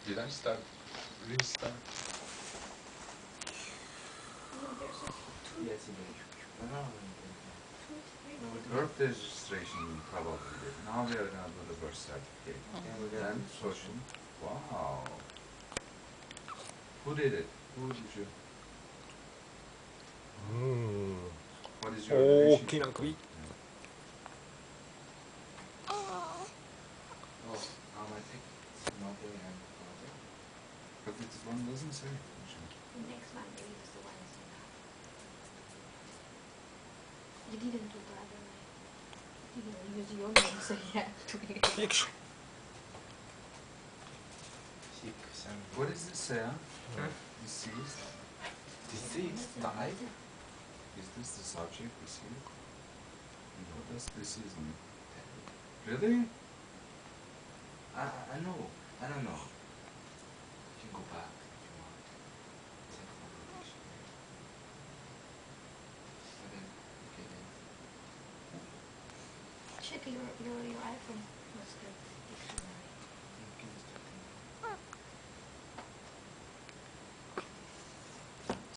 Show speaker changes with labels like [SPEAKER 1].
[SPEAKER 1] Did I start? Restart?
[SPEAKER 2] Yes, it is.
[SPEAKER 1] Birth registration probably did. Now we are going to do the birth certificate. Then social. Wow. Who did it? Who did you? What is your relationship?
[SPEAKER 3] 大きな首。
[SPEAKER 1] Yeah.
[SPEAKER 2] Oh, I think mother and father.
[SPEAKER 1] But this one doesn't say.
[SPEAKER 4] The next one maybe was the one that's enough. You didn't do brother, right? You didn't use your name, so you have to be.
[SPEAKER 3] よいしょ。
[SPEAKER 2] 6 and
[SPEAKER 1] What does this say? Deceased?
[SPEAKER 2] deceased died.
[SPEAKER 1] Is this the subject? Deceased? What does deceased mean? Really?
[SPEAKER 2] I know. I don't know. You can go back if you want. Check from the dictionary. But then, okay then.
[SPEAKER 4] Check your iPhone. What's the dictionary?